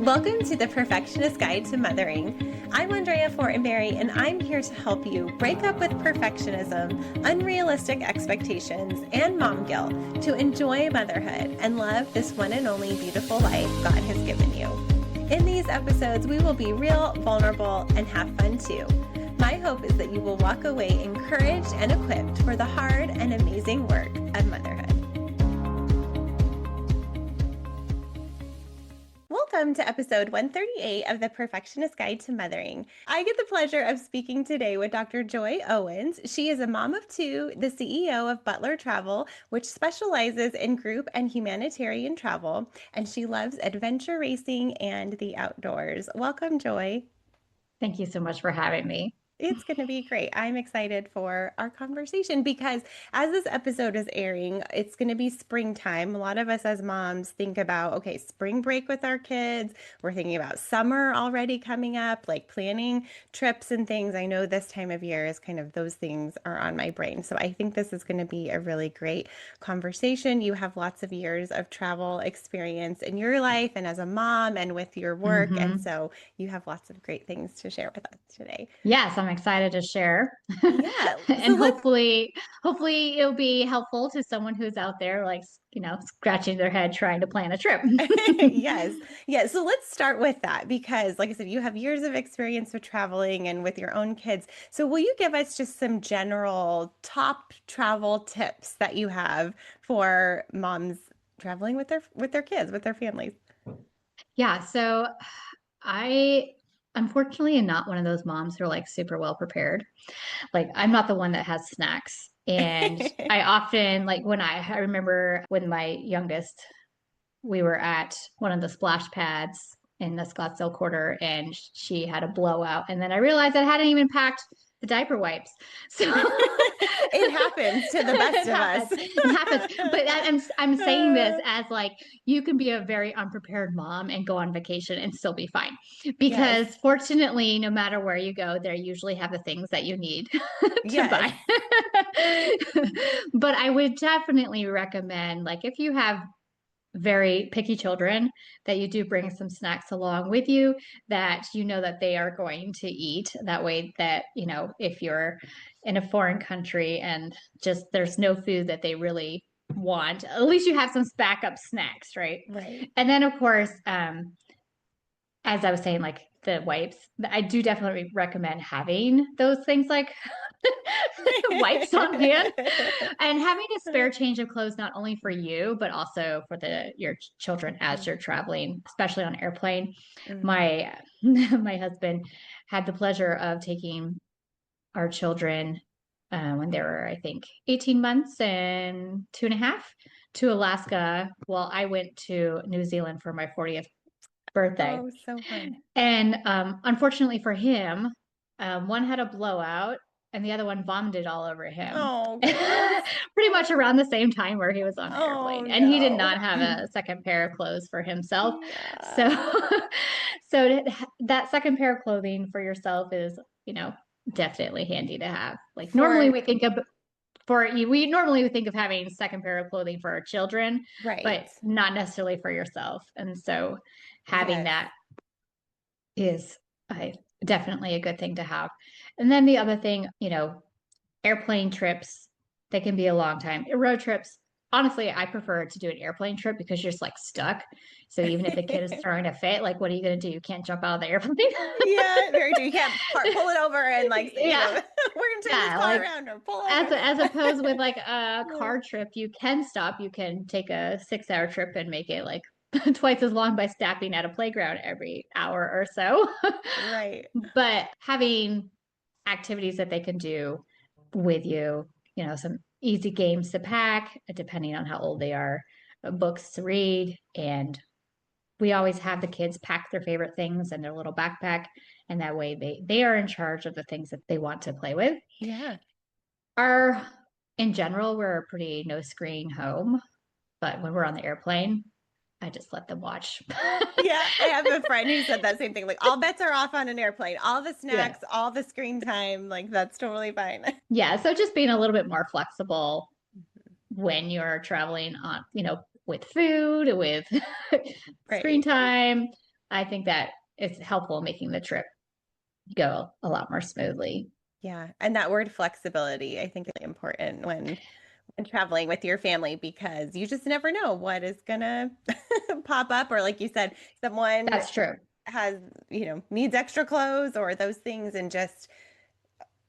Welcome to the Perfectionist Guide to Mothering. I'm Andrea Fortenberry, and I'm here to help you break up with perfectionism, unrealistic expectations, and mom guilt to enjoy motherhood and love this one and only beautiful life God has given you. In these episodes, we will be real, vulnerable, and have fun too. My hope is that you will walk away encouraged and equipped for the hard and amazing work of motherhood. Welcome to episode 138 of the Perfectionist Guide to Mothering. I get the pleasure of speaking today with Dr. Joy Owens. She is a mom of two, the CEO of Butler Travel, which specializes in group and humanitarian travel, and she loves adventure racing and the outdoors. Welcome, Joy. Thank you so much for having me. It's going to be great. I'm excited for our conversation because as this episode is airing, it's going to be springtime. A lot of us as moms think about, okay, spring break with our kids. We're thinking about summer already coming up, like planning trips and things. I know this time of year is kind of those things are on my brain. So I think this is going to be a really great conversation. You have lots of years of travel experience in your life and as a mom and with your work. And so you have lots of great things to share with us today. Yes, I'm excited to share. Yeah. And hopefully it'll be helpful to someone who's out there like, scratching their head trying to plan a trip. Yes. Yeah. So let's start with that because, like I said, you have years of experience with traveling and with your own kids. So will you give us just some general top travel tips that you have for moms traveling with their kids, with their families? Yeah, so I unfortunately am not one of those moms who are like super well prepared. Like I'm not the one that has snacks. And I often like I remember when my youngest, we were at one of the splash pads in the Scottsdale Quarter and she had a blowout. And then I realized I hadn't even packed the diaper wipes. So It happens to the best of us. It happens. But I'm saying this as like you can be a very unprepared mom and go on vacation and still be fine. Because Yes. fortunately, no matter where you go, they usually have the things that you need to Yes. buy. But I would definitely recommend, like, if you have very picky children, that you do bring some snacks along with you that you know that they are going to eat. That way that, if you're in a foreign country and just there's no food that they really want, at least you have some backup snacks, right? Right. And then of course, as I was saying, like the wipes, I do definitely recommend having those things like wipes on hand and having a spare change of clothes, not only for you, but also for your children as you're traveling, especially on airplane. Mhm. My husband had the pleasure of taking our children when they were, I think, 18 months and 2.5 to Alaska while I went to New Zealand for my 40th birthday. Oh, so fun. And unfortunately for him, one had a blowout and the other one vomited all over him. Oh, goodness. Pretty much around the same time where he was on the Oh, airplane. And he did no. not have a second pair of clothes for himself. So Yeah. that second pair of clothing for yourself is, definitely handy to have. Like normally For we normally would think of having a second pair of clothing for our children, right. but not necessarily for yourself. And so having Yes. that is definitely a good thing to have. And then the other thing, airplane trips, they can be a long time. Road trips, honestly, I prefer to do an airplane trip because you're just like stuck. So even if the kid is throwing a fit, like what are you going to do? You can't jump out of the airplane. Yeah, very true. You can't pull it over and like, Yeah. we're gonna turn this Yeah, car like around or pull as over. as opposed with like a Yeah. car trip, you can stop. You can take a 6-hour trip and make it like twice as long by stopping at a playground every hour or so. Right. But having activities that they can do with you, some easy games to pack, depending on how old they are, books to read. And we always have the kids pack their favorite things in their little backpack. And that way they are in charge of the things that they want to play with. Yeah. In general, we're a pretty no screen home. But when we're on the airplane, I just let them watch. Yeah, I have a friend who said that same thing. Like all bets are off on an airplane. All the Yeah. snacks, all the screen time, like that's totally fine. Yeah. So just being a little bit more flexible when you're traveling with food, with screen Right. time. I think that it's helpful making the trip go a lot more smoothly. Yeah. And that word flexibility, I think is really important when traveling with your family because you just never know what is gonna pop up. Or like you said, someone That's true. has, needs extra clothes or those things and just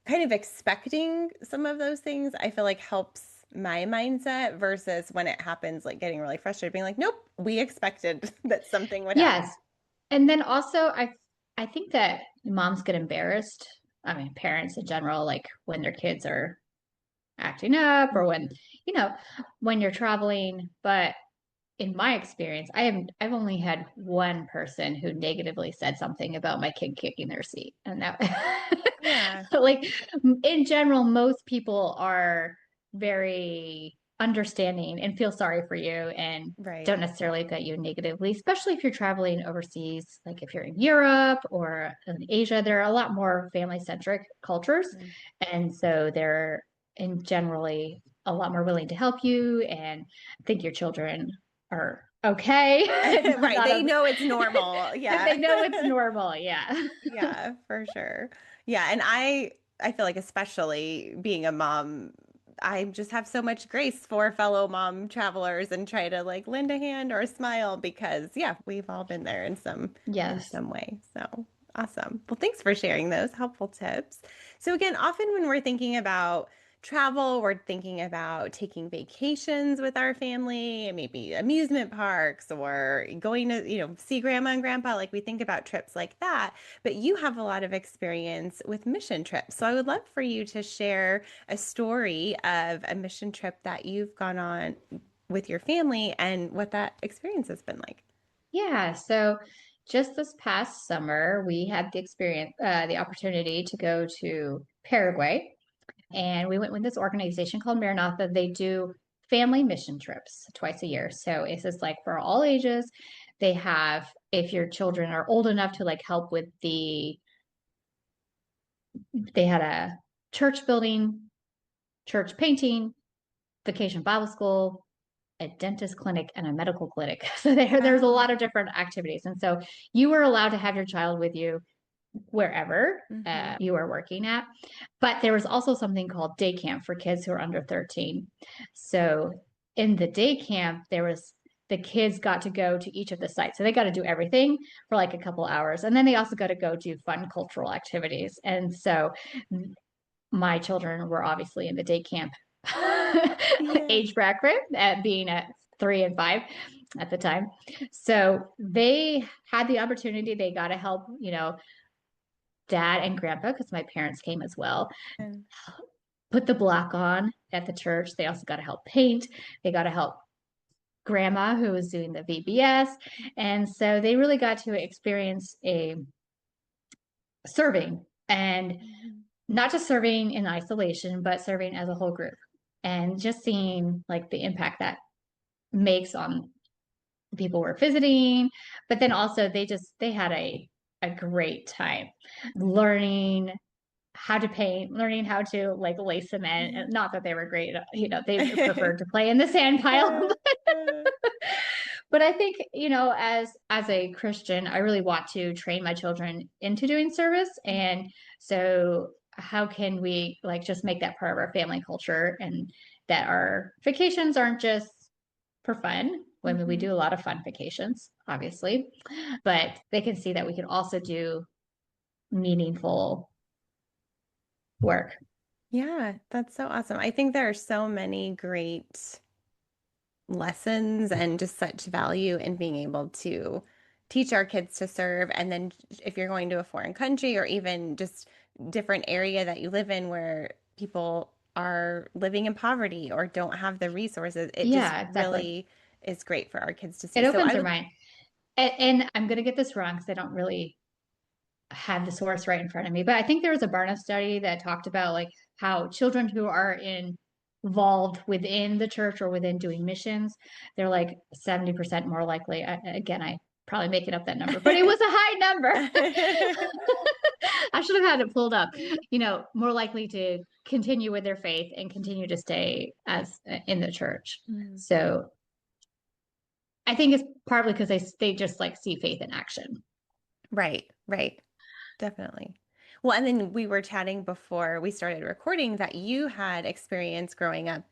kind of expecting some of those things, I feel like helps my mindset versus when it happens, like getting really frustrated, being like, nope, we expected that something would happen. Yes. And then also I think that moms get embarrassed. I mean, parents in general, like when their kids are acting up or when, Mhm. you know, when you're traveling. But in my experience, I've only had one person who negatively said something about my kid kicking their seat. And that Yeah, like in general, most people are very understanding and feel sorry for you and right. don't necessarily look at you negatively, especially if you're traveling overseas, like if you're in Europe or in Asia, there are a lot more family centric cultures. Mm. And so they're in generally a lot more willing to help you and think your children are okay. Right. Not They a, know it's normal. Yeah. they know it's normal. Yeah. Yeah, for sure. Yeah, and I feel like especially being a mom, I just have so much grace for fellow mom travelers and try to like lend a hand or a smile because yeah, we've all been there in Yes. some way. So awesome. Well, thanks for sharing those helpful tips. So again, often when we're thinking about travel, we're thinking about taking vacations with our family, maybe amusement parks or going to, see grandma and grandpa. Like we think about trips like that. But you have a lot of experience with mission trips. So I would love for you to share a story of a mission trip that you've gone on with your family and what that experience has been like. Yeah, so just this past summer, we had the opportunity to go to Paraguay, and we went with this organization called Maranatha. They do family mission trips twice a year. So it's just like for all ages. They have, if your children are old enough to like help with they had a church building, church painting, vacation Bible school, a dentist clinic and a medical clinic. So there's a Wow. lot of different activities. And so you were allowed to have your child with you wherever Hmm. you are working at. But there was also something called day camp for kids who are under 13. So in the day camp, the kids got to go to each of the sites. So they got to do everything for like a couple hours. And then they also got to go do fun cultural activities. And so my children were obviously in the day camp Yeah. age bracket at being at 3 and 5 at the time. So they had the opportunity, they got to help, dad and grandpa, because my parents came as well, And- put the block on at the church. They also got to help paint. They got to help grandma who was doing the VBS. And so they really got to experience a serving and Mhm. not just serving in isolation, but serving as a whole group and just seeing like the impact that makes on the people we're visiting. But then also they had a great time learning how to paint, learning how to like lay cement. Yeah. Not that they were great, they preferred to play in the sand pile. But I think, as a Christian, I really want to train my children into doing service. And so how can we like just make that part of our family culture and that our vacations aren't just for fun. I mean, we Mhm. do a lot of fun vacations, obviously, but they can see that we can also do meaningful work. Yeah, that's so awesome. I think there are so many great lessons and just such value in being able to teach our kids to serve. And then if you're going to a foreign country or even just different area that you live in where people are living in poverty or don't have the resources, it just Yeah, exactly. really is great for our kids to see. It So opens I their would, mind. And I'm going to get this wrong because I don't really have the source right in front of me, but I think there was a Barna study that talked about like how children who are involved within the church or within doing missions, they're like 70% more likely. Again, I probably making up that number, but it was a high number. I should have had it pulled up. More likely to continue with their faith and continue to stay as in the church. Mm. So I think it's partly because they just like see faith in action. Right, right. Definitely. Well, and then we were chatting before we started recording that you had experience growing up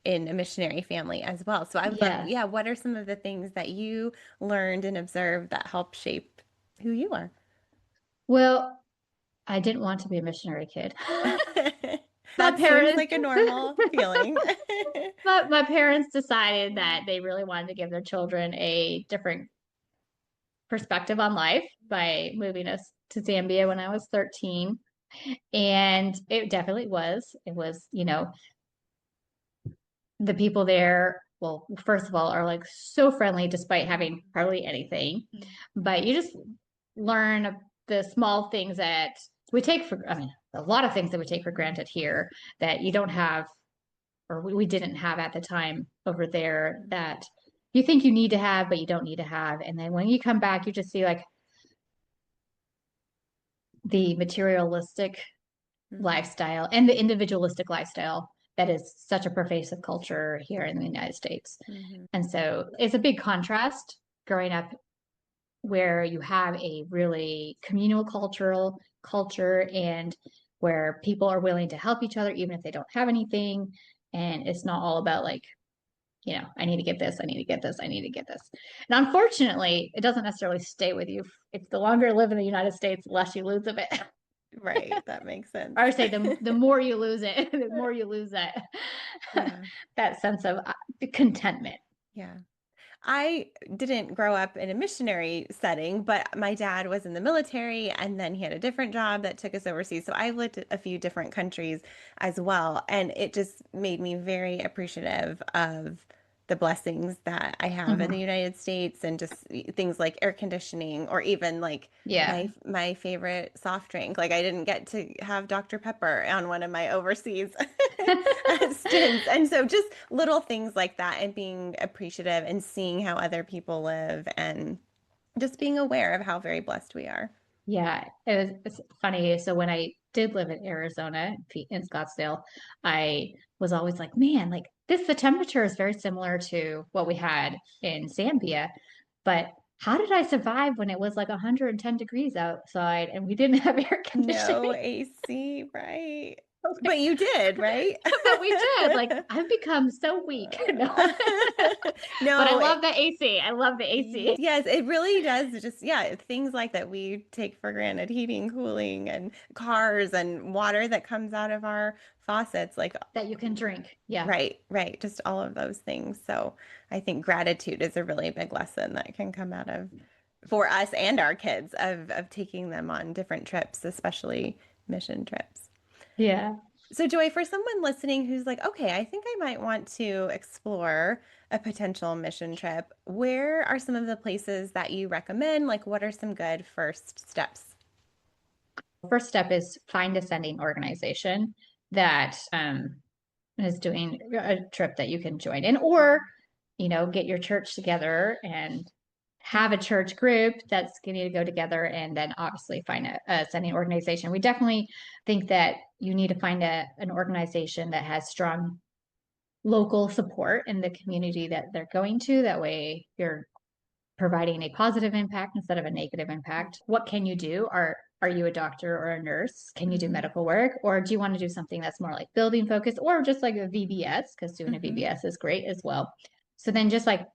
in a missionary family as well. So I would love, Yes. yeah, what are some of the things that you learned and observed that help shape who you are? Well, I didn't want to be a missionary kid. My That seems parents, like a normal feeling. but my parents decided that they really wanted to give their children a different perspective on life by moving us to Zambia when I was 13. And it definitely was. It was, the people there, well, first of all, are like so friendly despite having hardly anything. But you just learn the small things that we take for, I mean, a lot of things that we take for granted here that you don't have, or we didn't have at the time over there, that you think you need to have, but you don't need to have. And then when you come back, you just see like the materialistic Mhm, lifestyle and the individualistic lifestyle that is such a pervasive culture here in the United States. mhm, And so it's a big contrast growing up where you have a really communal cultural culture and where people are willing to help each other even if they don't have anything. And it's not all about like, I need to get this, I need to get this, I need to get this. And unfortunately, it doesn't necessarily stay with you. It's the longer you live in the United States, the less you lose of it. right. That makes sense. I would say the more you lose it, the more you lose that Yeah, that sense of contentment. yeah. I didn't grow up in a missionary setting, but my dad was in the military and then he had a different job that took us overseas. So I lived a few different countries as well. And it just made me very appreciative of the blessings that I have in the Mm-hmm. United States and just things like air conditioning or even like Yeah. my favorite soft drink. Like I didn't get to have Dr. Pepper on one of my overseas stints. And so just little things like that and being appreciative and seeing how other people live and just being aware of how very blessed we are. Yeah, it's funny. So when I did live in Arizona in Scottsdale, I was always like, man, like the temperature is very similar to what we had in Zambia, but how did I survive when it was like 110 degrees outside and we didn't have air No conditioning? AC, right? But you did, right? But we did. Like I've become so weak. No. But I No, love the AC. I love the AC. yes, it really does. Just, yeah, things like that we take for granted, heating, cooling, and cars and water that comes out of our faucets. Like, That you can drink. Yeah. right, right. Just all of those things. So I think gratitude is a really big lesson that can come out of for us and our kids of taking them on different trips, especially mission trips. Yeah. So, Joy, for someone listening who's like, okay, I think I might want to explore a potential mission trip, where are some of the places that you recommend? Like, what are some good first steps? First step is find a sending organization that is doing a trip that you can join in, or get your church together and have a church group that's going to go together, and then obviously find a sending organization. We definitely think that you need to find an organization that has strong local support in the community that they're going to. That way you're providing a positive impact instead of a negative impact. What can you do? Are you a doctor or a nurse? Can you do Mm-hmm. medical work? Or do you want to do something that's more like building focused, or just like a VBS? Because doing a Mm-hmm. VBS is great as well. So then just like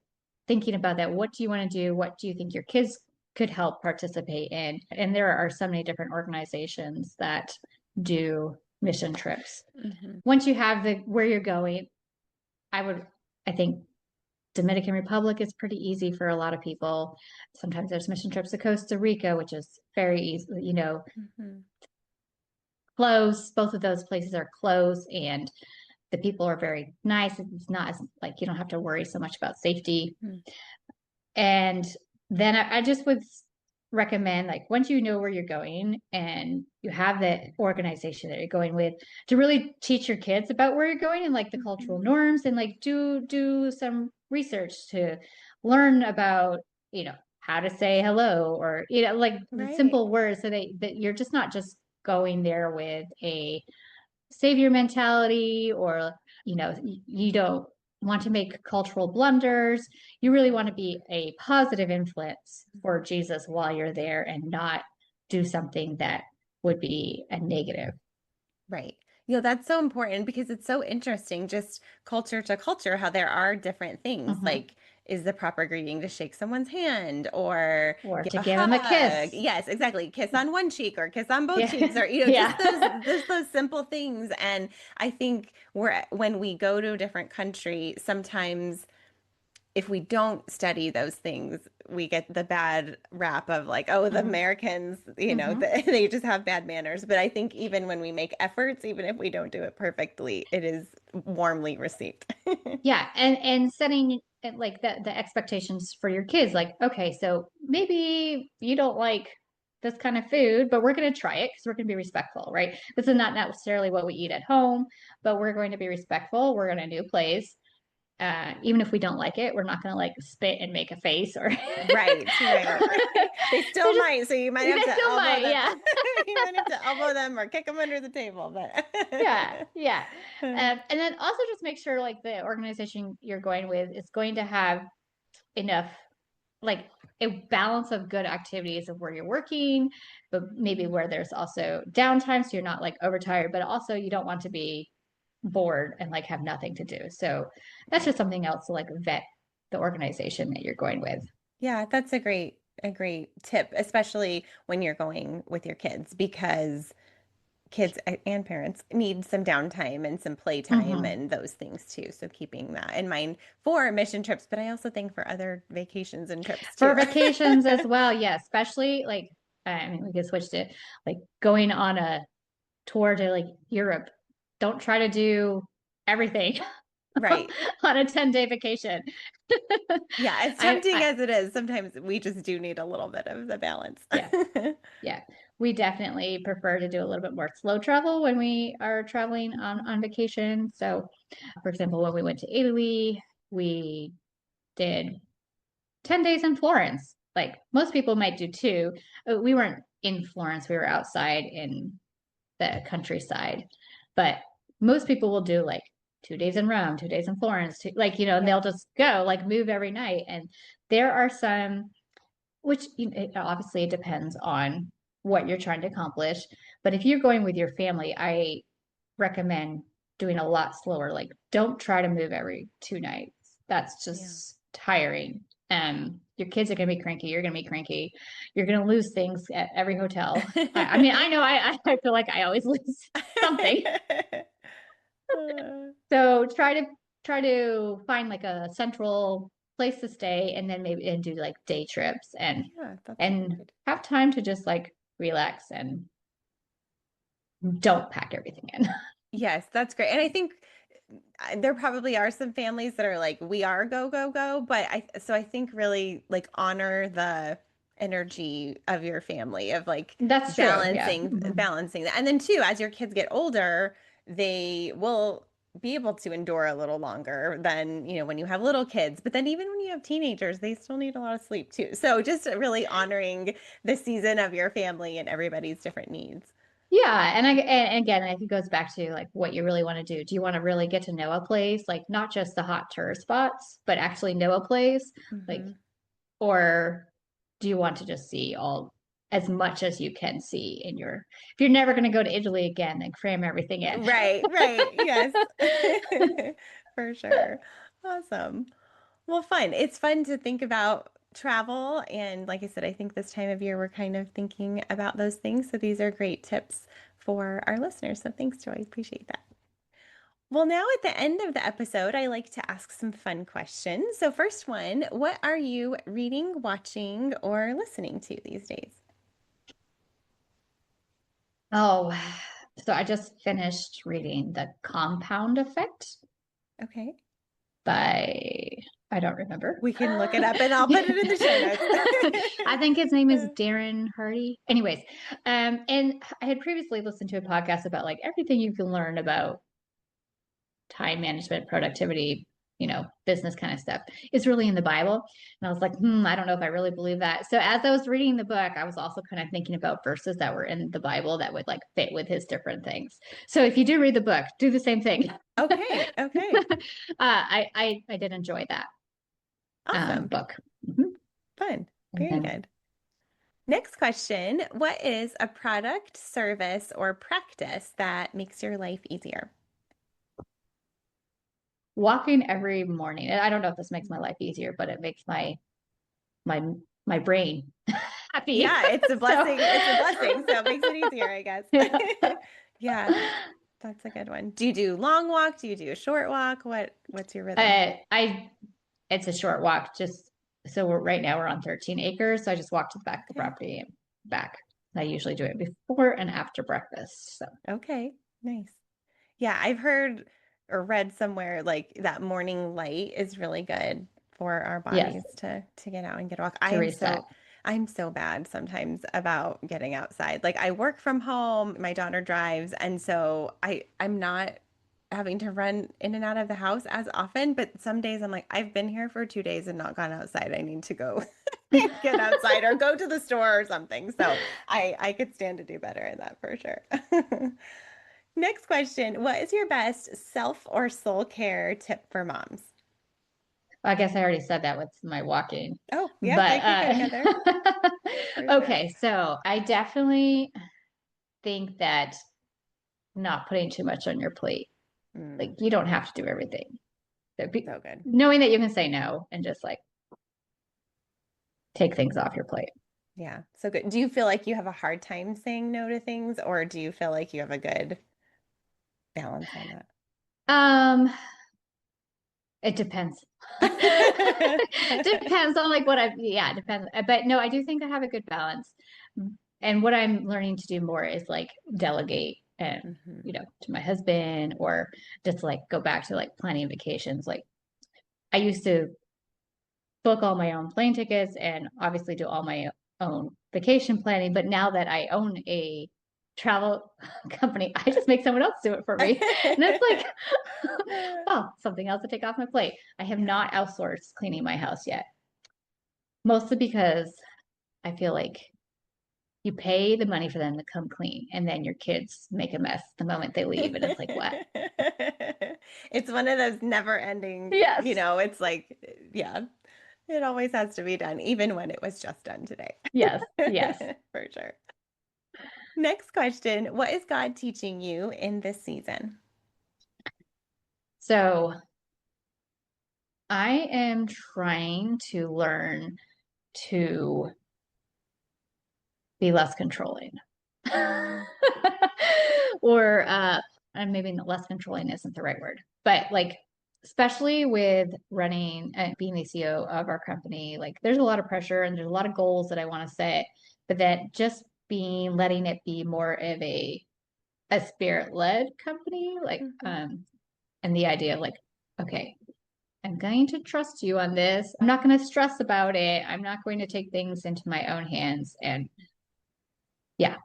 thinking about that, what do you want to do? What do you think your kids could help participate in? And there are so many different organizations that do mission trips. Mm-hmm. Once you have the where you're going, I think Dominican Republic is pretty easy for a lot of people. Sometimes there's mission trips to Costa Rica, which is very easy, Mm-hmm. close. Both of those places are close, and the people are very nice. It's not as like you don't have to worry so much about safety. And then I just would recommend, like, once you know where you're going and you have the organization that you're going with, to really teach your kids about where you're going and like the Mm-hmm. cultural norms, and like do some research to learn about, how to say hello, or like the Right. simple words, so that you're just not just going there with a savior mentality, or you don't want to make cultural blunders. You really want to be a positive influence for Jesus while you're there and not do something that would be a negative. Right. That's so important because it's so interesting, just culture to culture, how there are different things. Mm-hmm. Like, is the proper greeting to shake someone's hand or Or give to a give him a hug? kiss. Yes, exactly. Kiss on one cheek or kiss on both Yeah. cheeks, or Yeah. just those simple things. And I think when we go to a different country, sometimes if we don't study those things, we get the bad rap of like, oh, the Mm-hmm. Americans, Mm-hmm. they just have bad manners. But I think even when we make efforts, even if we don't do it perfectly, it is warmly received. Yeah, and setting like the expectations for your kids, like, okay, so maybe you don't like this kind of food, but we're going to try it because we're going to be respectful, right? This is not necessarily what we eat at home, but we're going to be respectful. We're in a new place. Even if we don't like it, we're not going to like spit and make a face or Right, right. They they're still just might, so you might have they to still elbow might, them. yeah. You might have to elbow them or kick them under the table, but Yeah, yeah. And then also just make sure like the organization you're going with is going to have enough like a balance of good activities of where you're working, but maybe where there's also downtime so you're not like overtired, but also you don't want to be bored and like have nothing to do. So that's right. just something else to like vet the organization that you're going with. Yeah, that's a great tip, especially when you're going with your kids, because kids and parents need some downtime and some playtime Mm-hmm. and those things too. So keeping that in mind for mission trips, but I also think for other vacations and trips too. For vacations as well, yeah, especially like I mean we could switch to like going on a tour to like Europe. Don't try to do everything Right. on a 10-day vacation. Yeah, as tempting I as it is, sometimes we just do need a little bit of the balance. yeah, yeah. We definitely prefer to do a little bit more slow travel when we are traveling on vacation. So, for example, when we went to Italy, we did 10 days in Florence. Like most people might do two. We weren't in Florence, we were outside in the countryside. But most people will do like 2 days in Rome, 2 days in Florence, like, and they'll Yeah. just go like move every night. And there are some, which obviously it depends on what you're trying to accomplish. But if you're going with your family, I recommend doing a lot slower. Like, don't try to move every 2 nights. That's Yeah. just tiring. Your kids are going to be cranky. You're going to be cranky. You're going to lose things at every hotel. I mean, I know I feel like I always lose something. Uh, So try to find like a central place to stay and then maybe and do like day trips yeah, that's a great and idea. have time to just like relax and don't pack everything in. Yes, that's great. And I think there probably are some families that are like, we are go, go, go. But I think really like honor the energy of your family of like That's true. Yeah. balancing that. And then too, as your kids get older, they will be able to endure a little longer than, when you have little kids. But then even when you have teenagers, they still need a lot of sleep too. So just really honoring the season of your family and everybody's different needs. Yeah, and again, I think it goes back to like what you really want to do. Do you want to really get to know a place, like not just the hot tourist spots, but actually know a place, like, Hmm. or do you want to just see all as much as you can see in your? If you're never going to go to Italy again, then cram everything in. Right, right. Yes. For sure. Awesome. Well, fun. It's fun to think about travel. And like I said, I think this time of year we're kind of thinking about those things. So these are great tips for our listeners. So thanks, Joy. Appreciate that. Well, now at the end of the episode, I like to ask some fun questions. So, first one, what are you reading, watching, or listening to these days? Oh, so I just finished reading The Compound Effect Okay. by I don't remember. We can look it up and I'll put it in the show notes. I think his name is Darren Hardy. Anyways, and I had previously listened to a podcast about like everything you can learn about time management, productivity. business kind of stuff is really in the Bible. And I was like, I don't know if I really believe that. So as I was reading the book, I was also kind of thinking about verses that were in the Bible that would like fit with his different things. So if you do read the book, do the same thing. Okay. Okay. I did enjoy that Awesome. book. Mhm. Fun. And Very then good. Next question. What is a product, service, or practice that makes your life easier? walking every morning. And I don't know if this makes my life easier, but it makes my my brain happy. Yeah, it's a So blessing. It's a blessing. So it makes it easier, I guess. yeah. Yeah, that's a good one. Do you do long walk? Do you do a short walk? What's your rhythm? I it's a short walk. Just so right now we're on 13 acres. So I just walk to the back of the Okay. property and back. I usually do it before and after breakfast. So Okay. Nice. Yeah, I've heard or read somewhere like that morning light is really good for our yes, bodies to get out and get a walk. to reset. I'm so bad sometimes about getting outside. Like I work from home, my daughter drives, and so I'm not having to run in and out of the house as often, but some days I'm like, I've been here for 2 days and not gone outside. I need to go get outside or go to the store or something. So I could stand to do better in that for sure. Next question. What is your best self or soul care tip for moms? I guess I already said that with my walking, Oh, yeah, but they could go together for sure. okay. So I definitely think that not putting too much on your plate. Like Mm, you don't have to do everything. so good. Knowing that you can say no and just like take things off your plate. Yeah, so good. Do you feel like you have a hard time saying no to things, or do you feel like you have a good balance on Um, it depends. that? Depends on like yeah, it depends. But no, I do think I have a good balance. And what I'm learning to do more is like delegate and, Hmm. to my husband or just like go back to like planning vacations. Like I used to book all my own plane tickets and obviously do all my own vacation planning. But now that I own a travel company, I just make someone else do it for me. And it's like, well, something else to take off my plate. I have Yeah. not outsourced cleaning my house yet, mostly because I feel like you pay the money for them to come clean and then your kids make a mess the moment they leave. And it's like, what? It's one of those never ending, Yes. it's like, yeah, it always has to be done, even when it was just done today. Yes. Yes. For sure. Next question. What is God teaching you in this season? So I am trying to learn to be less controlling. Mm, or and maybe less controlling isn't the right word, but like especially with running and being the CEO of our company, like there's a lot of pressure and there's a lot of goals that I want to set, but that just being letting it be more of a spirit led company, like mhm. and the idea of like, okay, I'm going to trust you on this. I'm not going to stress about it. I'm not going to take things into my own hands. And yeah,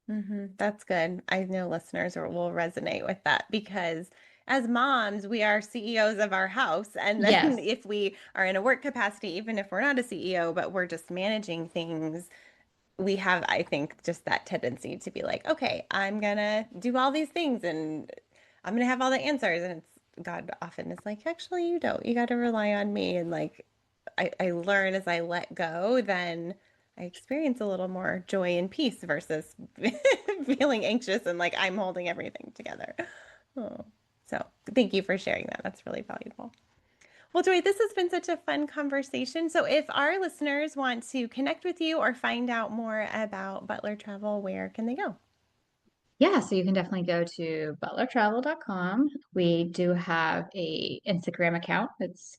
That's good. I know listeners will resonate with that because as moms, we are CEOs of our house. And then yes, if we are in a work capacity, even if we're not a CEO, but we're just managing things, we have, I think, just that tendency to be like, okay, I'm gonna do all these things and I'm gonna have all the answers. And it's God often is like, actually, you don't. You got to rely on me. And like, I learn as I let go, then I experience a little more joy and peace versus feeling anxious and like I'm holding everything together. Oh, so thank you for sharing that. That's really valuable. Well, Joy, this has been such a fun conversation. So, if our listeners want to connect with you or find out more about Butler Travel, where can they go? yeah. So you can definitely go to butlertravel.com. We do have a Instagram account. It's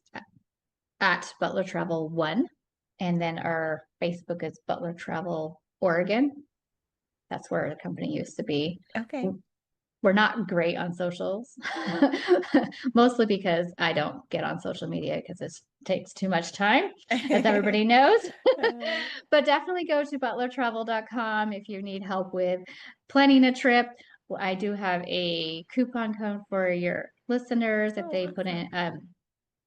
at Butler Travel One. And then our Facebook is Butler Travel Oregon. That's where the company used to be. Okay. We're not great on socials, mostly because I don't get on social media because it takes too much time, as everybody knows. Uh, But definitely go to butlertravel.com if you need help with planning a trip. I do have a coupon code for your listeners if oh, they put in awesome.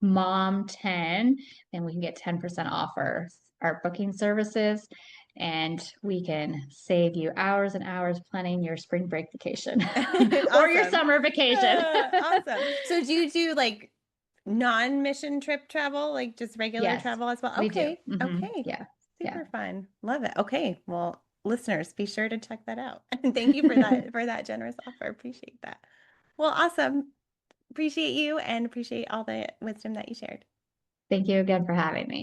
mom 10, then we can get 10% off our booking services. And we can save you hours and hours planning your spring break vacation or your Awesome. summer vacation. Awesome. So do you do like non-mission trip travel, like just regular Yes, travel as well? we do. Okay. Okay. Yeah. Yeah. Super fun. Love it. Okay. Well, listeners, be sure to check that out. And thank you for that generous offer. Appreciate that. Well, awesome. Appreciate you and appreciate all the wisdom that you shared. Thank you again for having me.